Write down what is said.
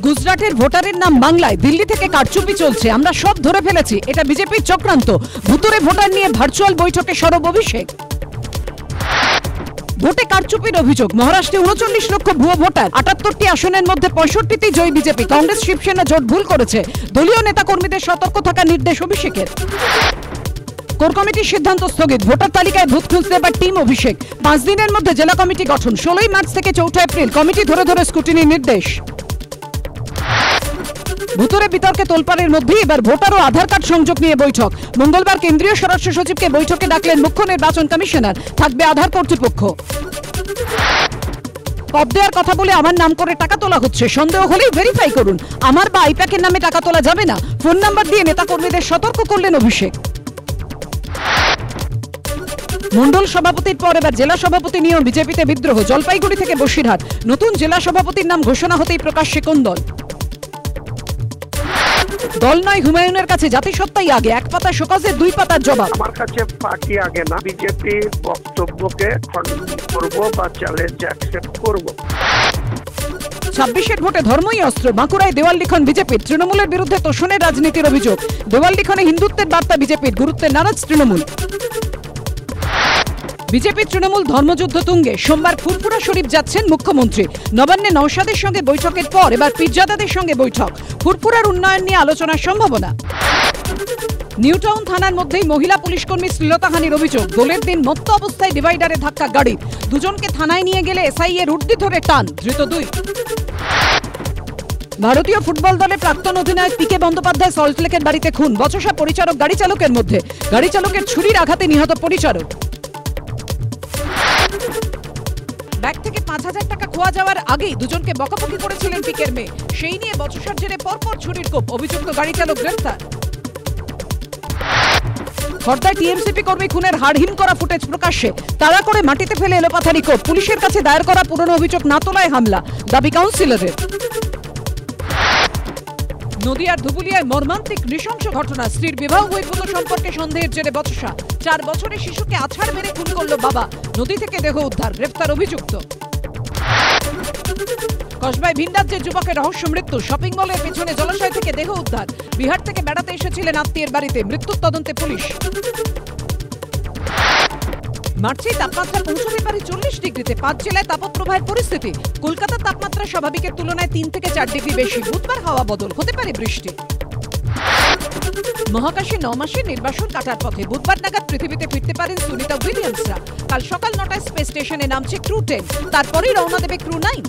গুজরাটের ভোটারের নাম বাংলায়, দিল্লি থেকে কারচুপি চলছে, আমরা সব ধরে ফেলেছি, এটা বিজেপির চক্রান্ত। ভুতুরে ভোটার নিয়ে ভার্চুয়াল বৈঠকে সরব অভিষেক। ভোটে কারচুপির অভিযোগ, মহারাষ্ট্রে ৩৯ লক্ষ ভুয়ো ভোটার, ৭৮টি আসনের মধ্যে ৬৫টি জয়ী বিজেপি। কংগ্রেস শিবসেনা জোট ভুল করেছে, দলীয় নেতা কর্মীদের সতর্ক থাকার নির্দেশ অভিষেকের। কোর কমিটির সিদ্ধান্ত স্থগিত, ভোটার তালিকায় ভূত খুঁজতে এবার টিম অভিষেক। ৫ দিনের মধ্যে জেলা কমিটি গঠন, ১৬ই মার্চ থেকে ৪ এপ্রিল কমিটি ধরে ধরে স্ক্রুটিনির নির্দেশ। ভুতুরে বিতর্কে তোলপাড়ের মধ্যেই এবার ভোটার ও আধার কার্ড সংযোগ নিয়ে বৈঠক। মঙ্গলবার কেন্দ্রীয় স্বরাষ্ট্র সচিবকে বৈঠকে ডাকলেন মুখ্য নির্বাচন কমিশনার, থাকবে আধার কর্তৃপক্ষ। পদ দেওয়ার কথা বলে আমার নাম করে টাকা তোলা হচ্ছে, সন্দেহ হলেই ভেরিফাই করুন, আমার বা আইপ্যাকের নামে টাকা তোলা যাবে না, ফোন নাম্বার দিয়ে নেতাকর্মীদের সতর্ক করলেন অভিষেক। মন্ডল সভাপতির পর এবার জেলা সভাপতি নিয়েও বিজেপিতে বিদ্রোহ, জলপাইগুড়ি থেকে বসিরহাট। নতুন জেলা সভাপতির নাম ঘোষণা হতেই প্রকাশ্যে কোন দল। দল নয়, হুমায়ুনের কাছে জাতিসত্তাই আগে, এক পাতা শোকজের 2 পাতার জবাব। আমার কাছে পার্টি আগে না, বিজেপির বক্তব্যকে খণ্ডন করব বা চ্যালেঞ্জ অ্যাকসেপ্ট করব। ২৬-এর ভোটে ধর্মই অস্ত্র, বাঁকুড়ায় দেওয়াল লিখন বিজেপির। তৃণমূলের বিরুদ্ধে তোষণের রাজনীতির অভিযোগ, দেওয়াল লিখনে হিন্দুত্বের বার্তা বিজেপির, গুরুত্বে নারাজ তৃণমূল। বিজেপি তৃণমূল ধর্মযুদ্ধ তুঙ্গে, সোমবার ফুরফুরা শরীফ যাচ্ছেন মুখ্যমন্ত্রী। নবান্নে নওশাদের সঙ্গে বৈঠকের পর এবার পীরজাদাদের সঙ্গে বৈঠক, ফুরফুরার উন্নয়ন নিয়ে আলোচনার সম্ভাবনা। নিউটাউন থানার মধ্যেই মহিলা পুলিশকর্মী শ্লীলতাহানির অভিযোগ, দোলের দিন মত্ত অবস্থায় ডিভাইডারে ধাক্কা গাড়ি, দুজনকে থানায় নিয়ে গেলে এসআই এর উর্দি ধরে টান, ধৃত 2। ভারতীয় ফুটবল দলের প্রাক্তন অধিনায়ক পিকে বন্দ্যোপাধ্যায় সল্টলেকের বাড়িতে খুন, বচসা পরিচারক গাড়ি চালকের মধ্যে, গাড়ি চালকের ছুরির আঘাতে নিহত পরিচারক। ব্যাগ থেকে ৫,০০০ টাকা খোয়া যাওয়ার আগেই দুজনকে বকাবকি করেছিলেন পিকের মেয়ে, সেই নিয়ে বচসার জেরে পরপর ছুরির কোপ, অভিযুক্ত গাড়ি চালক গ্রেফতার। খর্দায় টিএমসিপি কর্মী খুনের হাড়হিম করা ফুটেজ প্রকাশ্যে, তাড়া করে মাটিতে ফেলে এলোপাথারি কোপ, পুলিশের কাছে দায়ের করা পুরনো অভিযোগ না তোলায় হামলা, দাবি কাউন্সিলরের। নদিয়ার ধুবুলিয়ায় মর্মান্তিক নৃশংস ঘটনা, স্ত্রীর বিবাহ বহির্ভূত সম্পর্কে সন্দেহের জেরে বচসা, 4 বছরের শিশুকে আছাড় মেরে খুন করল বাবা, নদী থেকে দেহ উদ্ধার, গ্রেফতার অভিযুক্ত। কসবায় ভিন রাজ্যের যুবকের রহস্য মৃত্যু, শপিং মলের পেছনে জলাশয় থেকে দেহ উদ্ধার, বিহার থেকে বেড়াতে এসেছিলেন আত্মীয়ের বাড়িতে, মৃত্যুর তদন্তে পুলিশ। মার্চে তাপমাত্রা পৌঁছতে পারে 40 ডিগ্রিতে, 5 জেলায় তাপপ্রবাহের পরিস্থিতি। কলকাতার তাপমাত্রা স্বাভাবিকের তুলনায় 3 থেকে 4 ডিগ্রি বেশি, বুধবার হাওয়া বদল, হতে পারে বৃষ্টি। মহাকাশে 9 মাসের নির্বাসন কাটার পথে, বুধবার নাগাদ পৃথিবীতে ফিরতে পারেন সুনিতা উইলিয়ামসরা। কাল সকাল 9টায় স্পেস স্টেশনে নামছে ক্রু 10, তারপরেই রওনা দেবে ক্রু 9।